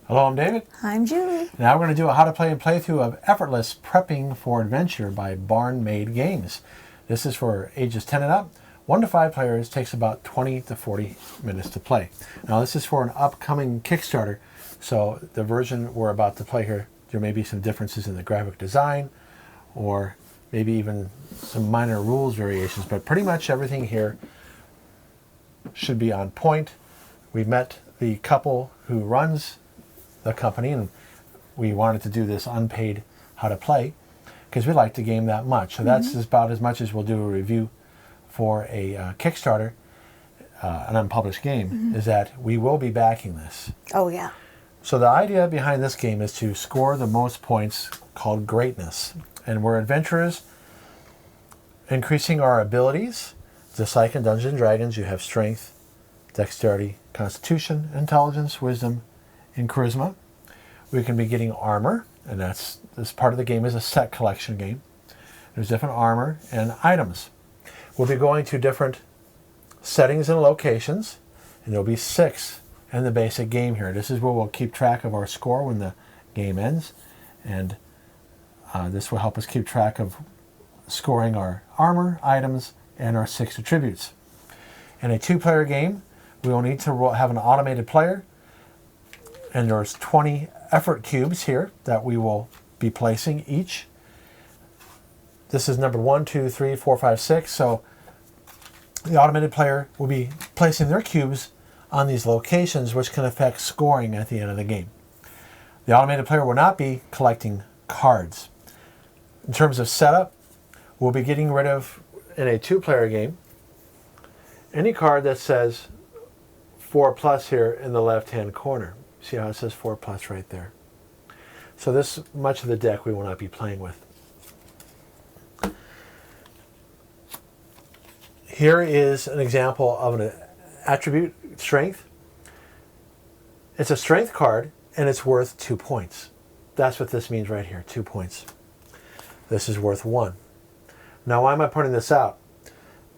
Hello, I'm David. I'm Julie. Now we're going to do a how to play and playthrough of Effortless Prepping for Adventure by Barn Made Games. This is for ages 10 and up. 1 to 5 players, takes about 20 to 40 minutes to play. Now this is for an upcoming Kickstarter, so the version we're about to play here, there may be some differences in the graphic design or maybe even some minor rules variations, but pretty much everything here should be on point. We met the couple who runs the company, and we wanted to do this unpaid how to play because we like the game that much. So that's about as much as we'll do a review for a Kickstarter, an unpublished game, is that we will be backing this. Oh, yeah. So the idea behind this game is to score the most points, called greatness. And we're adventurers increasing our abilities. Just like in Dungeons & Dragons, you have strength, dexterity, constitution, intelligence, wisdom, and charisma. We can be getting armor, and this part of the game is a set collection game. There's different armor and items. We'll be going to different settings and locations, and there'll be 6 in the basic game here. This is where we'll keep track of our score when the game ends, and this will help us keep track of scoring our armor, items, and our 6 attributes. In a 2-player game, we will need to have an automated player, and there's 20 effort cubes here that we will be placing each. This is number 1, 2, 3, 4, 5, 6. So the automated player will be placing their cubes on these locations, which can affect scoring at the end of the game. The automated player will not be collecting cards. In terms of setup, we'll be getting rid of, in a 2-player game, any card that says 4+ here in the left-hand corner. See how it says 4+ right there? So this much of the deck we will not be playing with. Here is an example of an attribute, strength. It's a strength card, and it's worth 2 points. That's what this means right here, 2 points. This is worth 1. Now, why am I pointing this out?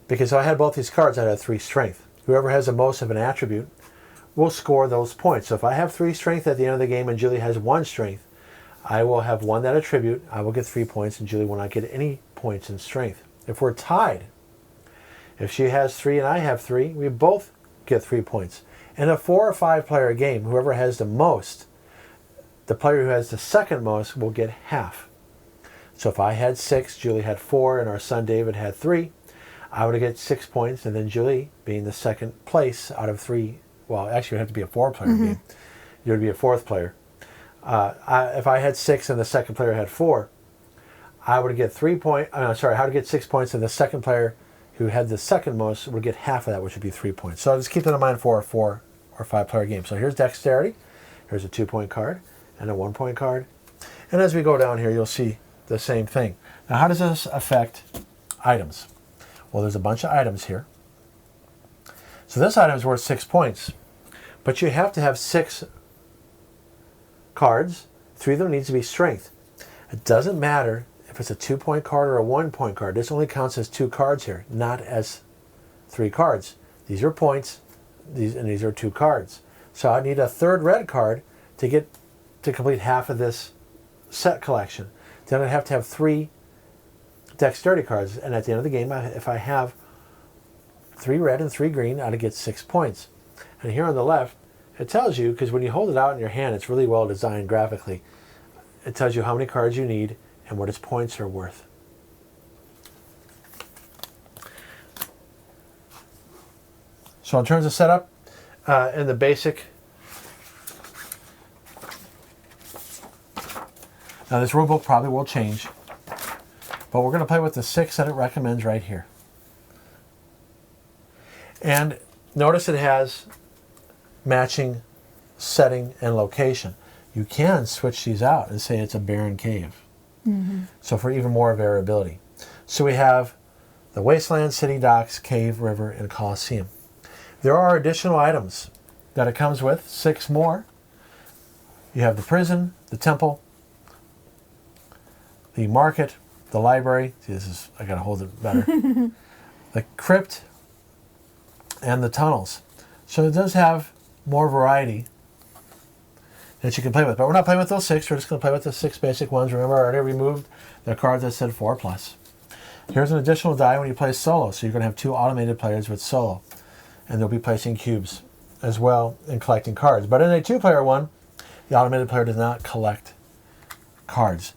Because if I had both these cards, I'd have 3 strength. Whoever has the most of an attribute will score those points. So if I have 3 strength at the end of the game and Julie has 1 strength, I will have 1 that attribute. I will get 3 points, and Julie will not get any points in strength. If we're tied, if she has 3 and I have 3, we both get 3 points. In a 4 or 5 player game, whoever has the most, the player who has the second most will get half. So if I had 6, Julie had 4, and our son David had 3, I would get 6 points, and then Julie, being the second place out of 3, well, actually it would have to be a 4-player game. You would be a 4th player. If I had 6 and the second player had 4, I would get 3 points. I would get 6 points, and the second player who had the second most would get half of that, which would be 3 points. So just keep that in mind for a 4 or 5-player game. So here's dexterity. Here's a 2-point card and a 1-point card. And as we go down here, you'll see the same thing. Now, how does this affect items? Well, there's a bunch of items here. So this item is worth 6 points, but you have to have 6 cards. 3 of them needs to be strength. It doesn't matter if it's a 2-point card or a 1-point card. This only counts as 2 cards here, not as 3 cards. These are points, these are 2 cards. So I need a 3rd red card to complete half of this set collection. Then I have to have 3 dexterity cards, and at the end of the game, if I have 3 red and 3 green, I'd get 6 points. And here on the left, it tells you, because when you hold it out in your hand, it's really well designed graphically. It tells you how many cards you need and what its points are worth. So in terms of setup, in the basic, now this rulebook probably will change, but we're going to play with the 6 that it recommends right here. And notice it has matching setting and location. You can switch these out and say it's a barren cave. So for even more variability. So we have the wasteland, city, docks, cave, river, and coliseum. There are additional items that it comes with, 6 more. You have the prison, the temple, the market, the library. See, I gotta hold it better. The crypt, and the tunnels. So it does have more variety that you can play with. But we're not playing with those 6. We're just going to play with the 6 basic ones. Remember, I already removed the cards that said 4+. Here's an additional die when you play solo. So you're going to have 2 automated players with solo. And they'll be placing cubes as well and collecting cards. But in a 2-player one, the automated player does not collect cards.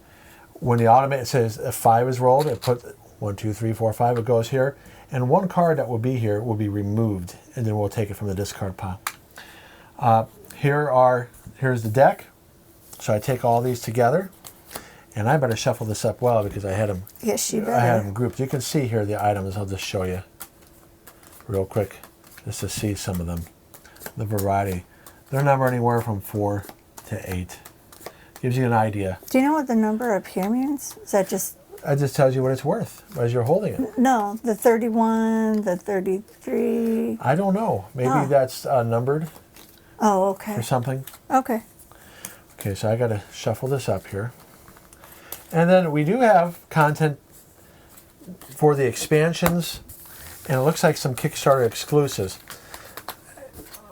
When the automated says if 5 is rolled, it puts 1, 2, 3, 4, 5, it goes here. And 1 card that will be here will be removed. And then we'll take it from the discard pile. Here's the deck. So I take all these together. And I better shuffle this up well because I had them. Yes, you better. I had them grouped. You can see here the items. I'll just show you real quick just to see some of them. The variety. They're numbered anywhere from 4 to 8. Gives you an idea. Do you know what the number up here means? Is that just... It just tells you what it's worth as you're holding it. No, the 31, the 33. I don't know. Maybe that's numbered. Oh, okay. Or something. Okay. Okay, so I got to shuffle this up here. And then we do have content for the expansions, and it looks like some Kickstarter exclusives.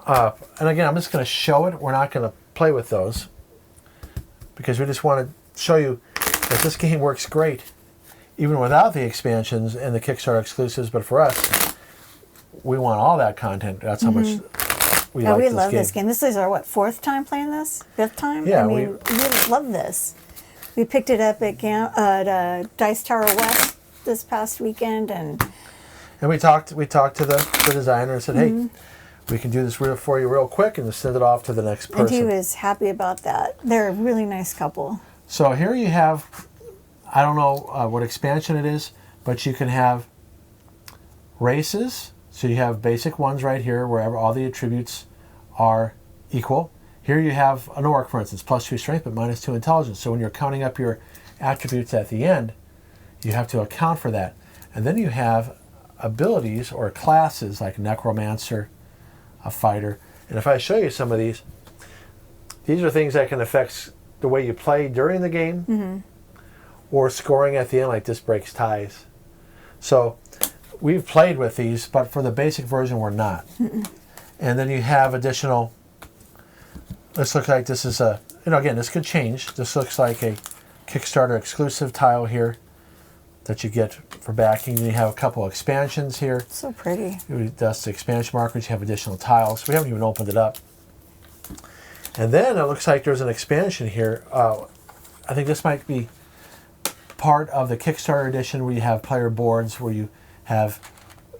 And again, I'm just going to show it. We're not going to play with those because we just want to show you that this game works great even without the expansions and the Kickstarter exclusives. But for us, we want all that content. That's how much we like this game. We love this game. This is our, 4th time playing this? 5th time? Yeah. I mean, we love this. We picked it up at Dice Tower West this past weekend. And we talked to the designer and said, hey, we can do this for you real quick and just send it off to the next person. And he was happy about that. They're a really nice couple. So here you have, I don't know what expansion it is, but you can have races. So you have basic ones right here, wherever all the attributes are equal. Here you have an orc, for instance, +2 strength, but -2 intelligence. So when you're counting up your attributes at the end, you have to account for that. And then you have abilities or classes like necromancer, a fighter. And if I show you some of these are things that can affect the way you play during the game or scoring at the end, like this breaks ties. So we've played with these, but for the basic version, we're not. And then you have additional, this looks like this is a, again, this could change. This looks like a Kickstarter exclusive tile here that you get for backing. Then you have a couple expansions here. So pretty. That's the expansion markers. You have additional tiles. We haven't even opened it up. And then it looks like there's an expansion here. I think this might be part of the Kickstarter edition where you have player boards where you have,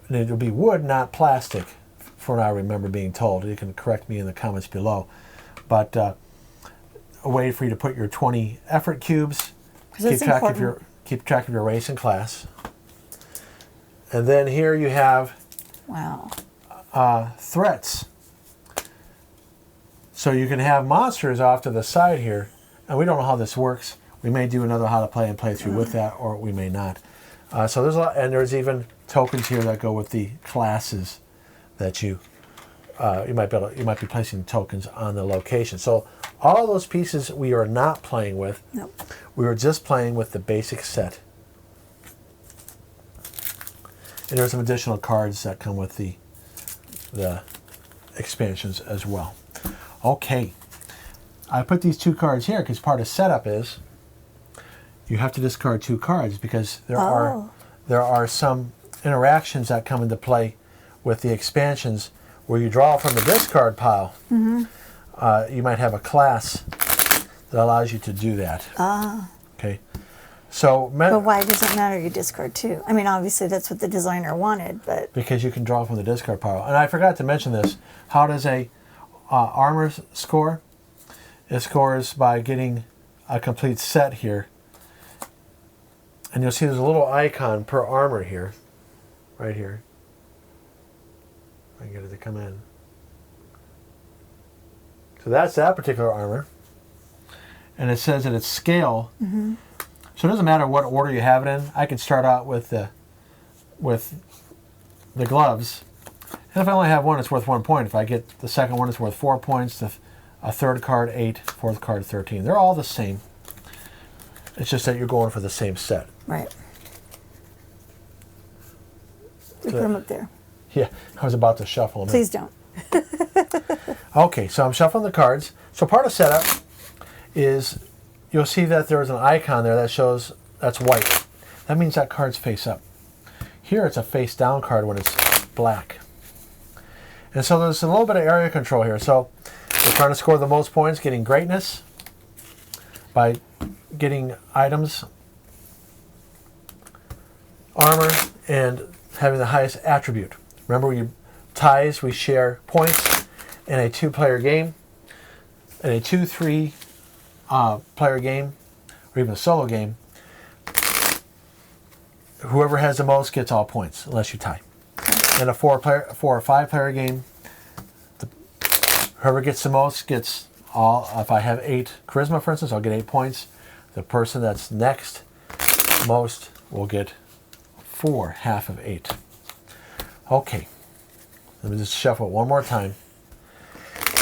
and it'll be wood, not plastic, for what I remember being told. You can correct me in the comments below. But a way for you to put your 20 effort cubes, keep track of your race and class. And then here you have threats. So you can have monsters off to the side here, and we don't know how this works. We may do another how to play and play through with that, or we may not. So there's a lot, and there's even tokens here that go with the classes that you might be placing tokens on the location. So all those pieces we are not playing with. Nope. We were just playing with the basic set. And there's some additional cards that come with the expansions as well. Okay, I put these 2 cards here because part of setup is you have to discard 2 cards because there are some interactions that come into play with the expansions where you draw from the discard pile. You might have a class that allows you to do that. Okay. So, but why does it matter you discard 2? I mean, obviously that's what the designer wanted, but because you can draw from the discard pile. And I forgot to mention this. How does a armor score? It scores by getting a complete set here. And you'll see there's a little icon per armor here, right here. I can get it to come in. So that's that particular armor. And it says that it's scale. So it doesn't matter what order you have it in. I can start out with the gloves. And if I only have one, it's worth 1 point. If I get the second one, it's worth 4 points. A third card, 8. Fourth card, 13. They're all the same. It's just that you're going for the same set. right. We put them up there. Yeah, I was about to shuffle them. Please don't. Okay, so I'm shuffling the cards. So part of setup is you'll see that there's an icon there that shows that's white. That means that card's face up. Here it's a face down card when it's black. And so there's a little bit of area control here. So we're trying to score the most points, getting greatness by getting items, armor, and having the highest attribute. Remember, ties, we share points in a 2-player game. In a 2-3 player game, or even a solo game, whoever has the most gets all points, unless you tie. In a 4 or 5 player game, whoever gets the most gets all. If I have 8 charisma, for instance, I'll get 8 points. The person that's next most will get 4, half of 8. Okay, let me just shuffle it one more time.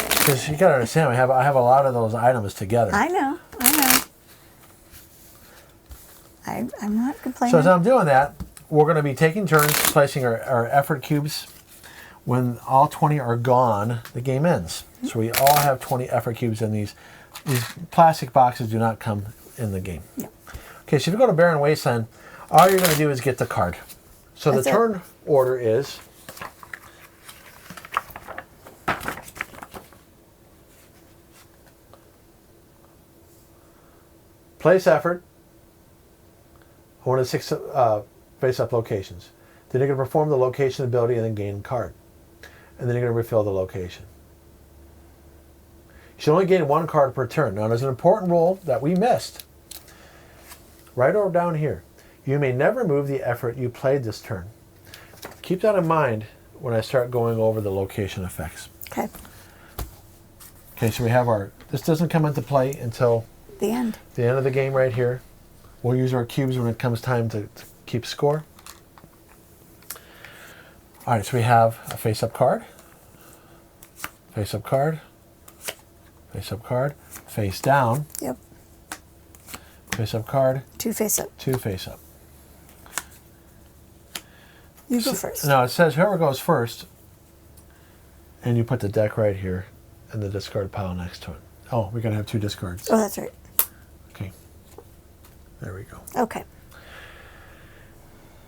Because you got to understand, I have a lot of those items together. I know. I'm not complaining. So as I'm doing that, we're going to be taking turns placing our effort cubes. When all 20 are gone, the game ends. So we all have 20 effort cubes in these. These plastic boxes do not come in the game. Yep. Okay, so if you go to Barren Wasteland, all you're going to do is get the card. So the turn order is place effort, one of the 6 face-up locations. Then you're going to perform the location ability and then gain a card. And then you're going to refill the location. You should only gain 1 card per turn. Now there's an important rule that we missed. Right over down here. You may never move the effort you played this turn. Keep that in mind when I start going over the location effects. Okay. Okay, so we have this doesn't come into play until the end of the game right here. We'll use our cubes when it comes time to keep score. All right, so we have a face-up card, face-up card, face-up card, face down. Yep. Face-up card. 2 face-up. 2 face-up. You go first. No, it says whoever goes first, and you put the deck right here, and the discard pile next to it. Oh, we're going to have 2 discards. Oh, that's right. Okay. There we go. Okay.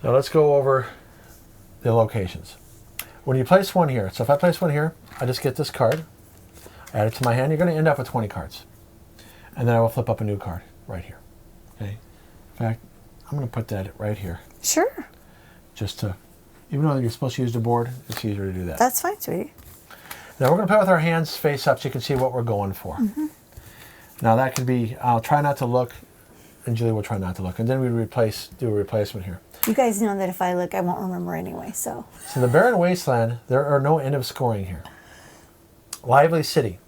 Now let's go over the locations. When you place one here, so if I place one here, I just get this card, add it to my hand, you're going to end up with 20 cards. And then I will flip up a new card right here. Okay. In fact, I'm going to put that right here. Sure. Just to, even though you're supposed to use the board, it's easier to do that. That's fine, sweetie. Now we're going to play with our hands face up so you can see what we're going for. Mm-hmm. Now that could be, I'll try not to look, and Julie will try not to look. And then we do a replacement here. You guys know that if I look, I won't remember anyway, so. So the Barren Wasteland, there are no end of scoring here. Lively City.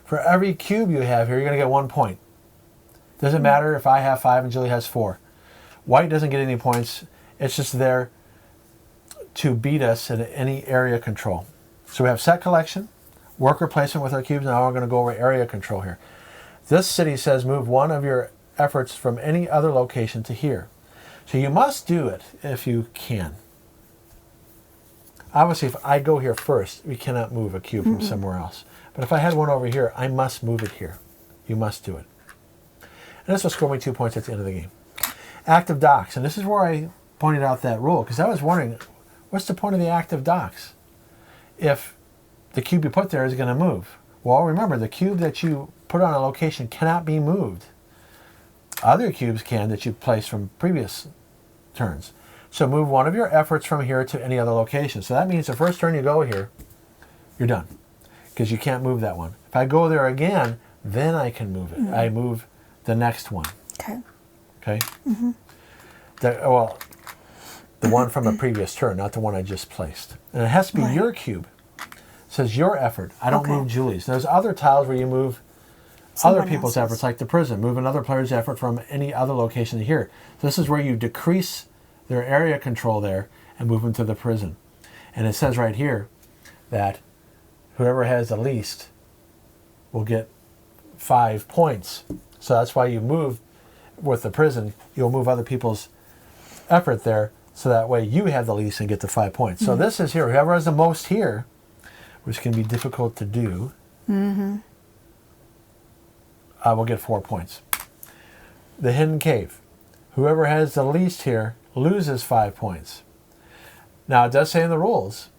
For every cube you have here, you're going to get 1 point. Doesn't matter if I have 5 and Julie has 4. White doesn't get any points. It's just there to beat us in any area control. So we have set collection, worker placement with our cubes. Now we're going to go over area control here. This city says move 1 of your efforts from any other location to here. So you must do it if you can. Obviously, if I go here first, we cannot move a cube from somewhere else. But if I had one over here, I must move it here. You must do it. And this will score me 2 points at the end of the game. Active docks. And this is where I pointed out that rule, because I was wondering, what's the point of the active docks if the cube you put there is going to move? Well, remember, the cube that you put on a location cannot be moved. Other cubes can that you placed from previous turns. So move 1 of your efforts from here to any other location. So that means the first turn you go here, you're done, because you can't move that one. If I go there again, then I can move it. I move the next one. Okay. Okay? The one from a previous turn, not the one I just placed. And it has to be your cube. It says your effort. I don't move Julie's. There's other tiles where you move other people's efforts, like the prison. Move another player's effort from any other location to here. So this is where you decrease their area control there and move them to the prison. And it says right here that whoever has the least will get 5 points. So that's why you move with the prison. You'll move other people's effort there, so that way you have the least and get the 5 points. So this is here. Whoever has the most here, which can be difficult to do. will get 4 points. The hidden cave. Whoever has the least here loses 5 points. Now, it does say in the rules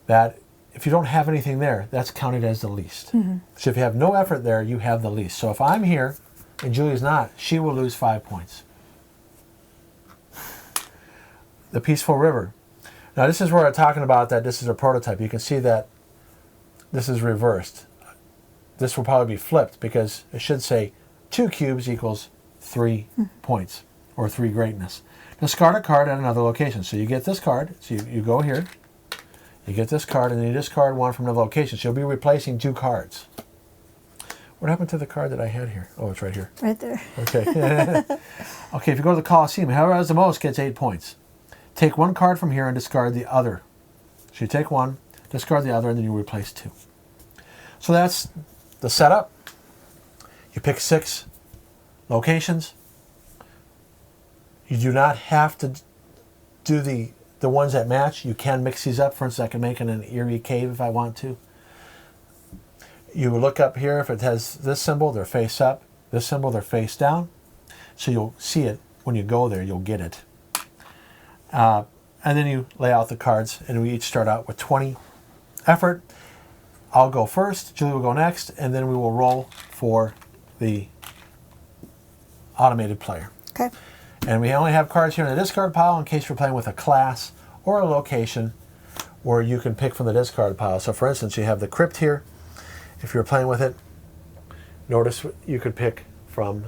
that if you don't have anything there, that's counted as the least. So if you have no effort there, you have the least. So if I'm here and Julie's not, she will lose 5 points. The peaceful river. Now, this is where I'm talking about that this is a prototype. You can see that this is reversed. This will probably be flipped because it should say 2 cubes equals 3 points or 3 greatness. Discard a card at another location. So you get this card. So you go here. You get this card and then you discard one from another location. So you'll be replacing 2 cards. What happened to the card that I had here? Oh, it's right here. Right there. Okay. Okay, if you go to the Colosseum, whoever has the most gets 8 points. Take 1 card from here and discard the other. So you take 1, discard the other, and then you replace 2. So that's the setup. You pick 6 locations. You do not have to do the ones that match. You can mix these up. For instance, I can make an eerie cave if I want to. You look up here. If it has this symbol, they're face up. This symbol, they're face down. So you'll see it when you go there. You'll get it. And then you lay out the cards, and we each start out with 20 effort. I'll go first, Julie will go next, and then we will roll for the automated player. Okay. And we only have cards here in the discard pile in case you're playing with a class or a location where you can pick from the discard pile. So for instance, you have the crypt here. If you're playing with it, notice you could pick from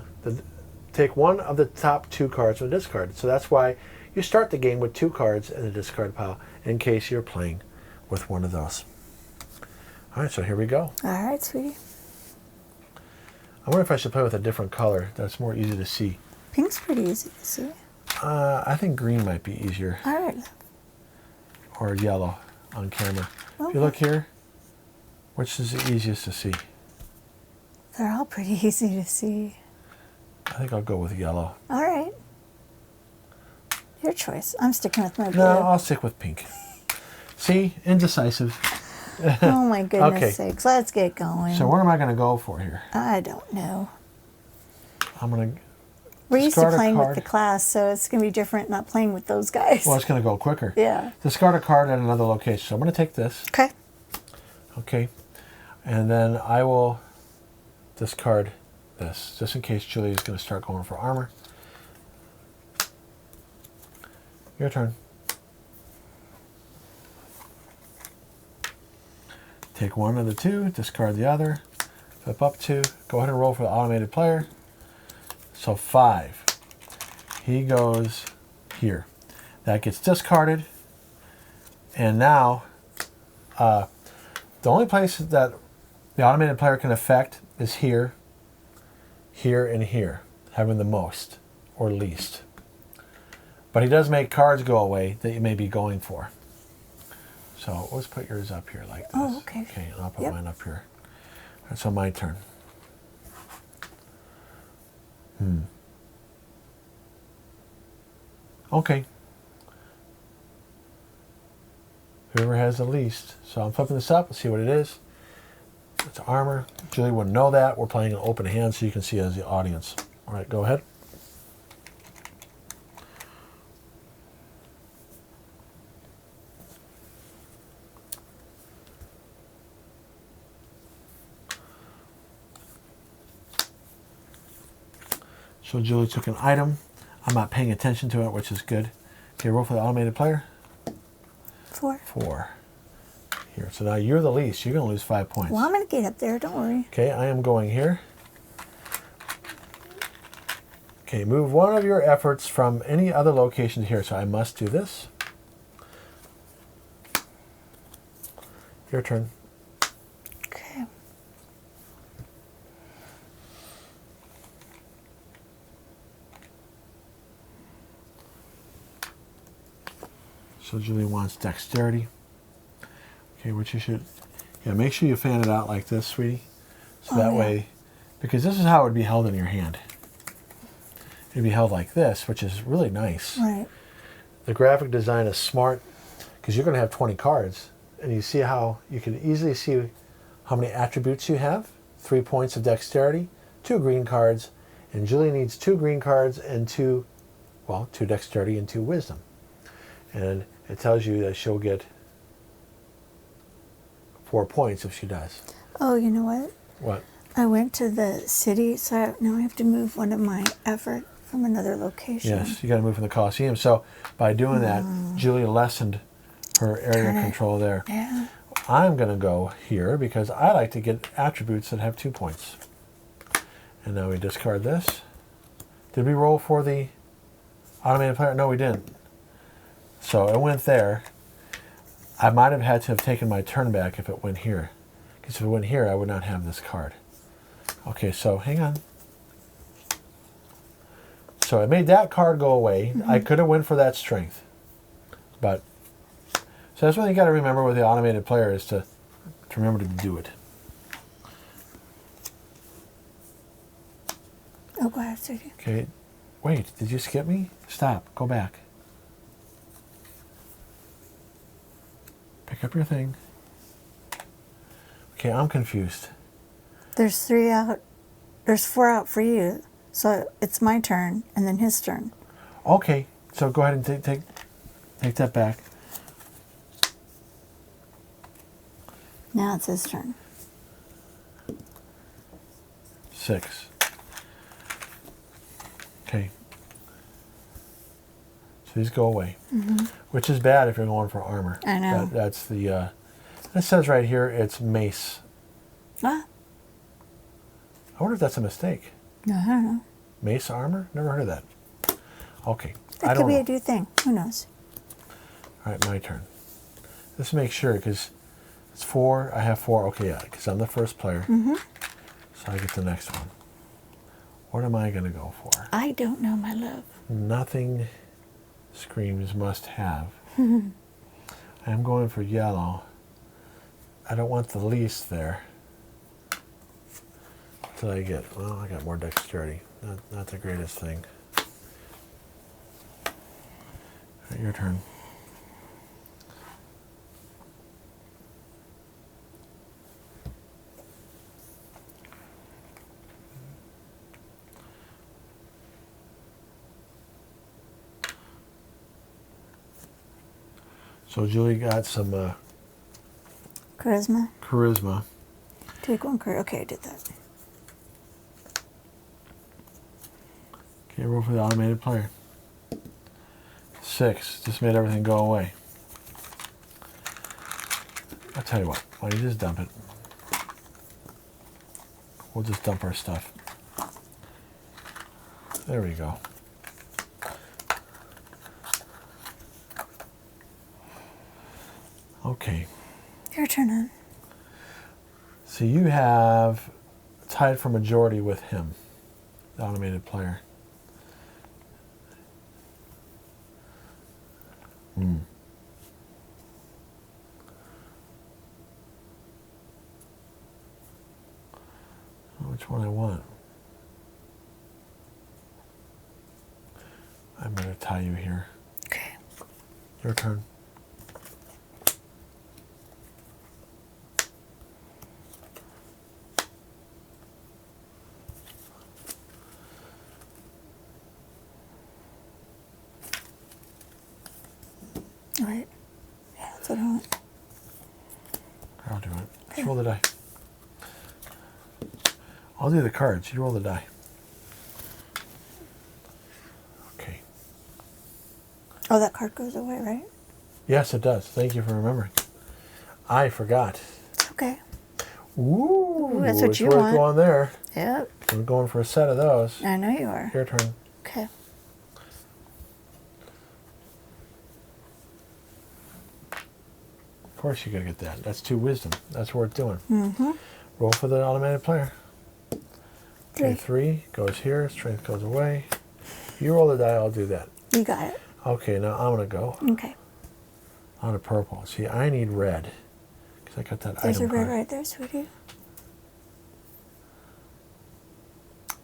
take one of the top 2 cards from the discard. So that's why you start the game with 2 cards in the discard pile in case you're playing with one of those. All right, so here we go. All right, sweetie. I wonder if I should play with a different color that's more easy to see. Pink's pretty easy to see. I think green might be easier. All right. Or yellow on camera. Okay. If you look here, which is the easiest to see? They're all pretty easy to see. I think I'll go with yellow. All right. Your choice. I'm sticking with my blue. No, I'll stick with pink. See? Indecisive. Oh my goodness Okay. sakes. Let's get going. So what am I going to go for here? I don't know. I'm going to... We're used to discard a playing with card. the class, so it's going to be different not playing with those guys. Well, it's going to go quicker. Yeah. Discard a card at another location. So I'm going to take this. Okay. Okay. And then I will discard this, just in case Julie is going to start going for armor. Your turn. Take one of the 2, discard the other, flip up 2, go ahead and roll for the automated player. So 5. He goes here. That gets discarded. And now, the only place that the automated player can affect is here, here, and here, having the most or least. But he does make cards go away that you may be going for. So let's put yours up here like this. Oh, okay. Okay, and I'll put Yep. mine up here. All right, so my turn. Okay. Whoever has the least. So I'm flipping this up. Let's see what it is. It's armor. Julie wouldn't know that. We're playing an open hand so you can see as the audience. All right, go ahead. So Julie took an item. I'm not paying attention to it, which is good. Okay, roll for the automated player. 4. 4. Here. So now you're the least. You're going to lose 5 points. Well, I'm going to get up there. Don't worry. Okay, I am going here. Okay, move one of your efforts from any other location to here. So I must do this. Your turn. Okay. So Julie wants dexterity. Okay, which you should... Yeah, make sure you fan it out like this, sweetie. So that way... Because this is how it would be held in your hand. It'd be held like this, which is really nice. Right. The graphic design is smart because you're going to have 20 cards. And you see how you can easily see how many attributes you have. 3 points of dexterity, 2 green cards, and Julie needs 2 green cards and 2 dexterity and 2 wisdom. And it tells you that she'll get 4 points if she does. Oh, you know what? What? I went to the city, so now I have to move one of my effort from another location. Yes, you got to move from the Coliseum. So by doing that, Julie lessened her area control there. Yeah. I'm going to go here because I like to get attributes that have 2 points. And now we discard this. Did we roll for the automated player? No, we didn't. So it went there. I might have had to have taken my turn back if it went here. Because if it went here, I would not have this card. Okay, so hang on. So I made that card go away. I could have went for that strength. But, so that's what you got to remember with the automated player is to remember to do it. Oh, go ahead, sweetie. Okay, wait, did you skip me? Stop, go back. Pick up your thing. Okay, I'm confused. There's 3 out. There's 4 out for you. So it's my turn and then his turn. Okay, so go ahead and take that back. Now it's his turn. 6. Okay. So these go away, which is bad if you're going for armor. I know. That's the. It says right here it's mace. Ah, I wonder if that's a mistake. no, I don't know. Mace armor? Never heard of that. Okay. I That could don't be know. a new thing. Who knows? All right, my turn. Let's make sure because it's 4. I have 4. Okay, yeah, because I'm the first player. So I get the next one. What am I going to go for? I don't know, my love. Nothing screams must have. I'm going for yellow. I don't want the least there. What did I get? Well, I got more dexterity. Not the greatest thing. All right, your turn. So Julie got some Charisma. charisma. Take 1 card. Okay, I did that. Okay, roll for the automated player. 6. Just made everything go away. I'll tell you what. Why don't you just dump it? We'll just dump our stuff. There we go. Okay. Your turn, hon. So you have tied for majority with him, the automated player. Which one I want? I'm going to tie you here. Okay. Your turn. All right. Yeah, that's what I want. I'll do it. Just roll the die. I'll do the cards. You roll the die. Okay. Oh, that card goes away, right? Yes, it does. Thank you for remembering. I forgot. It's okay. Ooh, That's what it's you worth want. going there. Yep. I'm going for a set of those. I know you are. Your turn. Okay. Of course you gotta get that. That's 2 wisdom. That's worth doing. Mm-hmm. Roll for the automated player. 3. Okay, 3 goes here. Strength goes away. You roll the die, I'll do that. You got it. Okay, now I'm gonna go Okay. on a purple. See, I need red. Because I got that There's a item red card. right there, sweetie.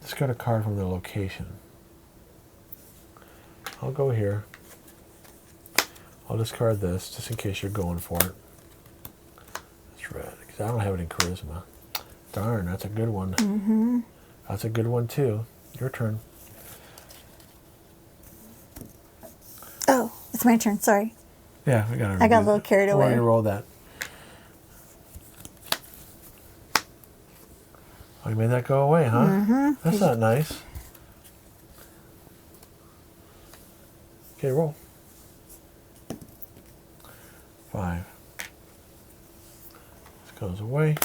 Just got a card from the location. I'll go here. I'll discard this just in case you're going for it. It's red because I don't have it in charisma. Darn, that's a good one. That's a good one too. Your turn. Oh, it's my turn. Sorry. Yeah, we got. I got a little carried Why don't away. you roll that? Oh, you made that go away, huh? Mm-hmm. That's not nice. Okay, roll. 5. This goes away.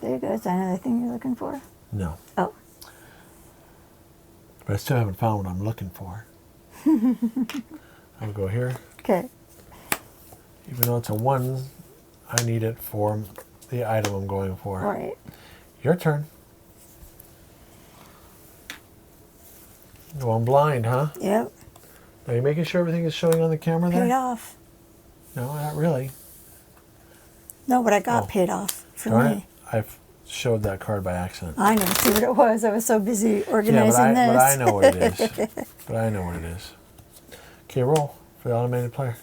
There you go. Is that another thing you're looking for? No. Oh. But I still haven't found what I'm looking for. I'll go here. Okay. Even though it's a 1, I need it for the item I'm going for. All right. Your turn. Going blind, huh? Yep. Are you making sure everything is showing on the camera there? Paid off. No, not really. No, but I got Oh. paid off for Darn me. it. I've showed that card by accident. I didn't see what it was. I was so busy Yeah, organizing this. but I know what it is. But I know what it is. Okay, roll for the automated player.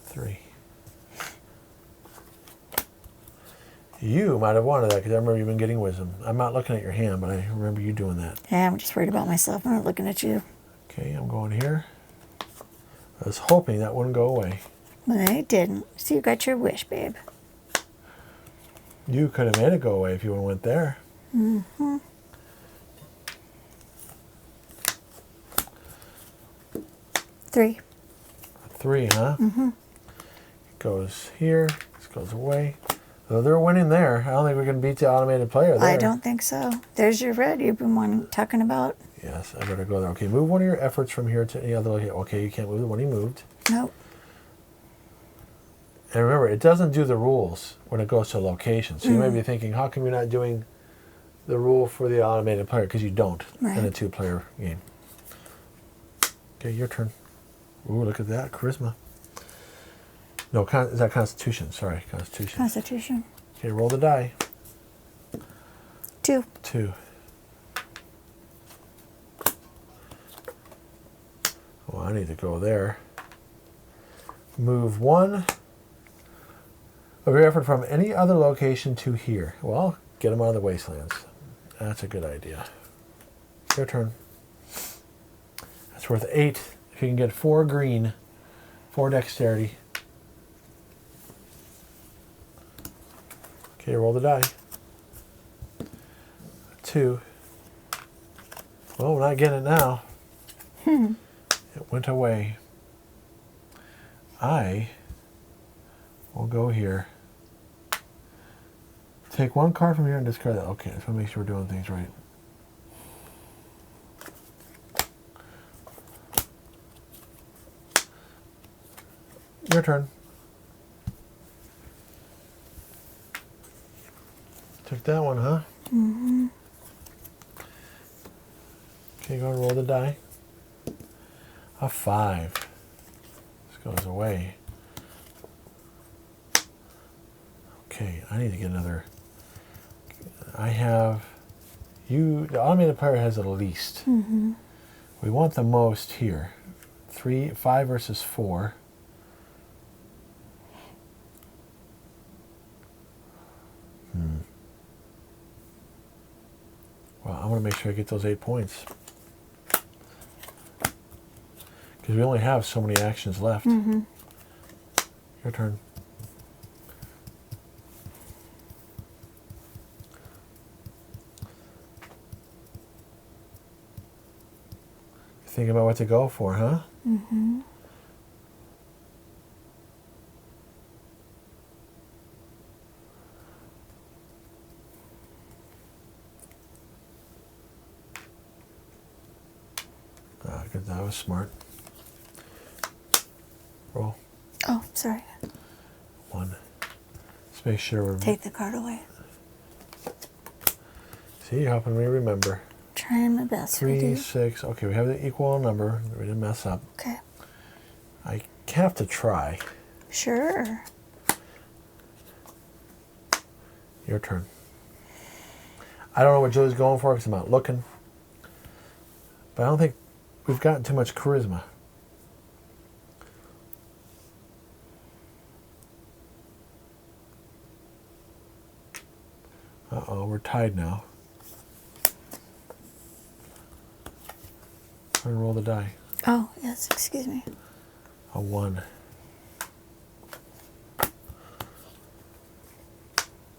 3. You might have wanted that because I remember you've been getting wisdom. I'm not looking at your hand, but I remember you doing that. Yeah, I'm just worried about myself. I'm not looking at you. Okay, I'm going here. I was hoping that wouldn't go away. Well, it didn't. So you got your wish, babe. You could have made it go away if you would have went there. Mm-hmm. 3. 3, huh? Mm-hmm. It goes here. This goes away. Though they're winning there. I don't think we can beat the automated player there. I don't think so. There's your red you've been talking about. Yes, I better go there. Okay, move one of your efforts from here to any other location. Okay, you can't move the one he moved. Nope. And remember, it doesn't do the rules when it goes to location. So you may be thinking, how come you're not doing the rule for the automated player? Because you don't in a Right. 2-player game. Okay, your turn. Ooh, look at that. Charisma. No, is that Constitution? Sorry, Constitution. Constitution. Okay, roll the die. 2. 2. Oh, I need to go there. Move 1 of your effort from any other location to here. Well, get them out of the wastelands. That's a good idea. Your turn. That's worth 8. If you can get 4 green, 4 dexterity. Okay, roll the die. 2. Well, we're not getting it now. It went away. I will go here. Take 1 card from here and discard that. Okay, just want to make sure we're doing things right. Your turn. Took that one, huh? Mm-hmm. Okay, go and roll the die. A 5. This goes away. Okay, I need to get another. I have you. The automated player has the least. Mm-hmm. We want the most here. 5 versus 4. Well, I want to make sure I get those 8 points. Because we only have so many actions left. Mm-hmm. Your turn. Think about what to go for, huh? Mm-hmm. Good, that was smart. Roll. Oh, sorry. 1. Let's make sure we're... Take the card away. See, you're helping me remember. Trying my best. 3, Sweetie. 6. Okay, we have the equal number. We didn't mess up. Okay. I have to try. Sure. Your turn. I don't know what Julie's going for because I'm not looking. But I don't think we've gotten too much charisma. Uh-oh, we're tied now. I'm gonna roll the die. Oh, yes, excuse me. A 1.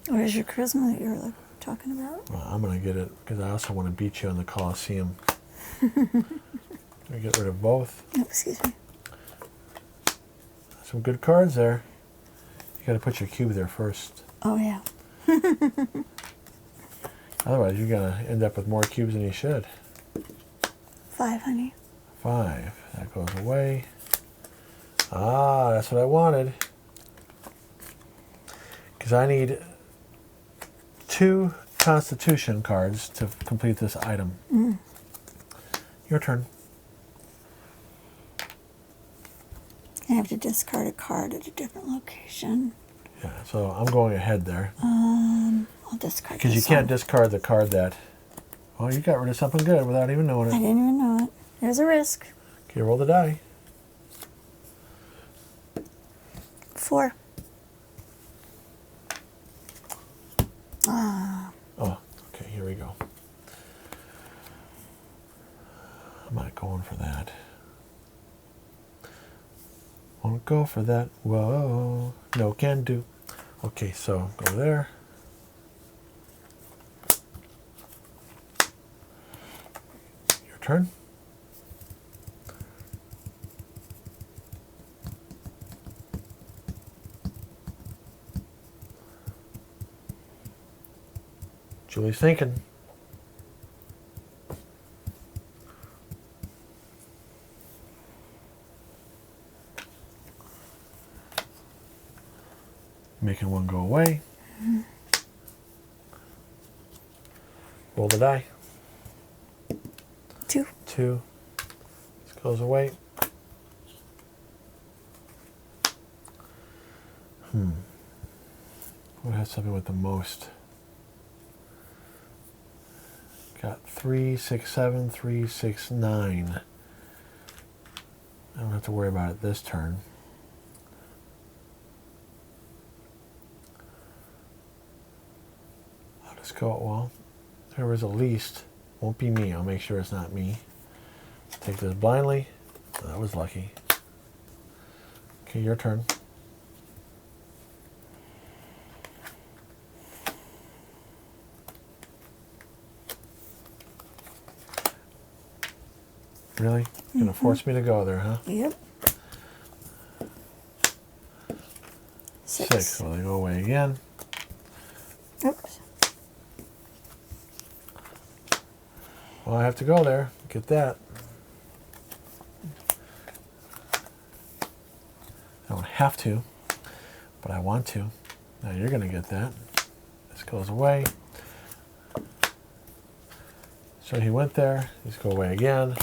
Where's your charisma that you were talking about? Well, I'm gonna get it because I also want to beat you in the Coliseum. We get rid of both. Oh, excuse me. Some good cards there. You got to put your cube there first. Oh, yeah. Otherwise, you're gonna end up with more cubes than you should. 5, honey. 5. That goes away. Ah, that's what I wanted. Because I need 2 Constitution cards to complete this item. Your turn. I have to discard a card at a different location. Yeah, so I'm going ahead there. I'll discard Because you this can't one. discard the card that... Oh, you got rid of something good without even knowing I it. didn't even know it. There's a risk. Okay, roll the die. 4. Oh, okay, here we go. I'm not going for that. Won't go for that. Whoa. No can do. Okay, so go there. Your turn. Julie's thinking. Making one go away. Roll the die. 2. 2. This goes away. What has something with the most? Got 3, 6, 7, 3, 6, 9. I don't have to worry about it this turn. I'll just go, well, whoever's the least won't be me. I'll make sure it's not me. Take this blindly. That was lucky. Okay, your turn. Really? You're gonna force me to go there, huh? Yep. 6. Well, they go away again. Oops. Well, I have to go there. Get that. I don't have to, but I want to. Now you're gonna get that. This goes away. So he went there. These go away again.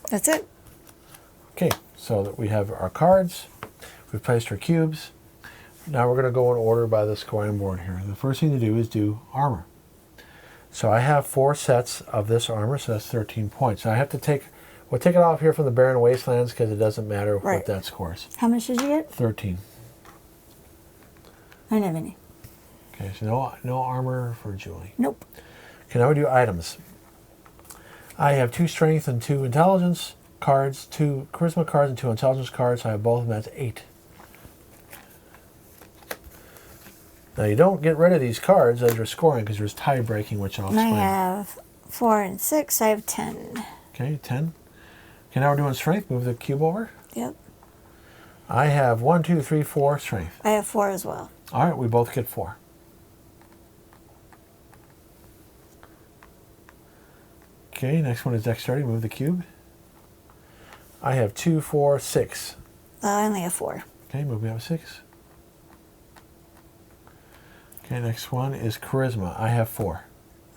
That's it. Okay, so that we have our cards. We've placed our cubes. Now we're going to go in order by the scoring board here. The first thing to do is do armor. So I have 4 sets of this armor, so that's 13 points. So I have to take, we'll take it off here from the Barren Wastelands because it doesn't matter Right. what that scores. How much did you get? 13. I didn't have any. Okay, so no armor for Julie. Nope. Okay, now we do items. I have 2 strength and 2 intelligence cards, 2 charisma cards and 2 intelligence cards. I have both of them. That's 8. Now you don't get rid of these cards as you're scoring because there's tie breaking, which I'll And I explain. have 4 and 6. I have 10. Okay, 10. Okay, now we're doing strength. Move the cube over. Yep. I have 1, 2, 3, 4 strength. I have 4 as well. All right, we both get 4. Okay, next one is dexterity. Move the cube. I have 2, 4, 6. I only have 4. Okay, move me up 6. Okay, next one is charisma. I have 4.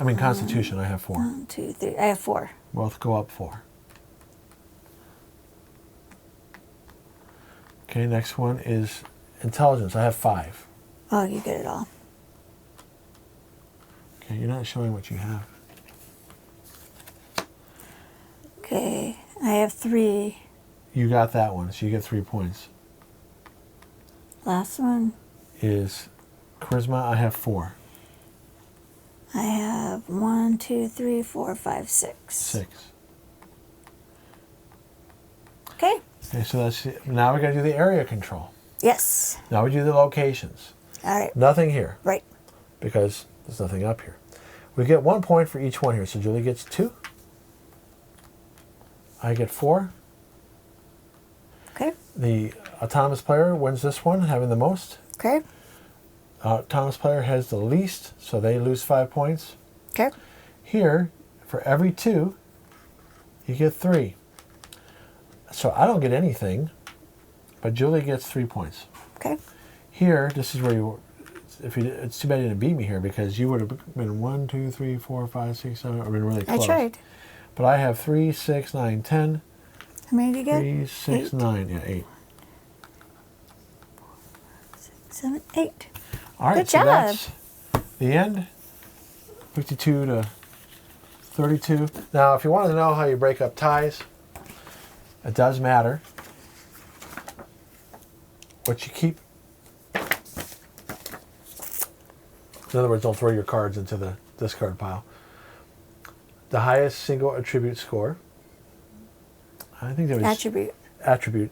I mean constitution. I have 4. 1, 2, 3. I have 4. Both go up 4. Okay, next one is intelligence. I have 5. Oh, you get it all. Okay, you're not showing what you have. Okay. I have 3. You got that one, so you get 3 points. Last one. Is charisma. I have 4. I have 1, 2, 3, 4, 5, 6. 6. Okay. Okay, so that's now we got to do the area control. Yes. Now we do the locations. All right. Nothing here Right. because there's nothing up here. We get 1 point for each one here. So Julie gets 2. I get 4. Okay. The autonomous player wins this one, having the most. Okay. Autonomous player has the least, so they lose 5 points. Okay. Here, for every 2, you get 3. So I don't get anything, but Julie gets 3 points. Okay. Here, this is where you. It's too bad you didn't beat me here because you would have been 1, 2, 3, 4, 5, 6, 7. I've been really close. I tried. But I have 3, 6, 9, 10. How many did you get? 3, 6, 8. 9. Yeah, 8. 7, 8. All right, Good so job. that's the end. 52 to 32. Now, if you want to know how you break up ties, it does matter what you keep. In other words, don't throw your cards into the discard pile. The highest single attribute score. I think there was attribute.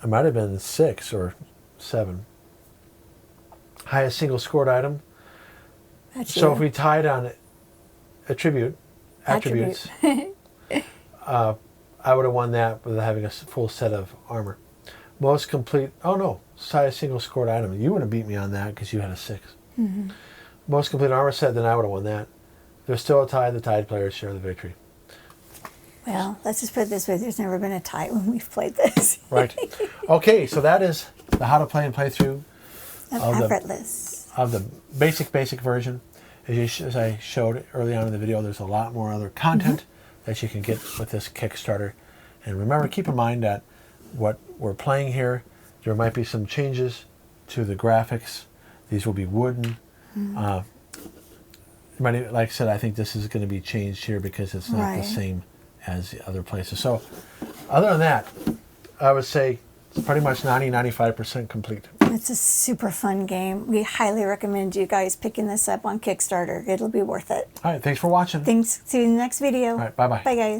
It might have been 6 or 7. Highest single scored item. That's So you. if we tied on attributes, I would have won that with having a full set of armor. Most complete. Oh no, highest single scored item. You would have beat me on that because you had a 6. Mm-hmm. Most complete armor set. Then I would have won that. If there's still a tie, the tied players share the victory. Well, let's just put it this way. There's never been a tie when we've played this. Right. Okay, so that is the how to play and play through Effortless. of the basic version. As I showed early on in the video, there's a lot more other content that you can get with this Kickstarter. And remember, keep in mind that what we're playing here, there might be some changes to the graphics. These will be wooden. Like I said, I think this is going to be changed here because it's not the same as the other places. So other than that, I would say it's pretty much 90-95% complete. It's a super fun game. We highly recommend you guys picking this up on Kickstarter. It'll be worth it. All right, thanks for watching. Thanks. See you in the next video. All right, bye-bye. Bye, guys.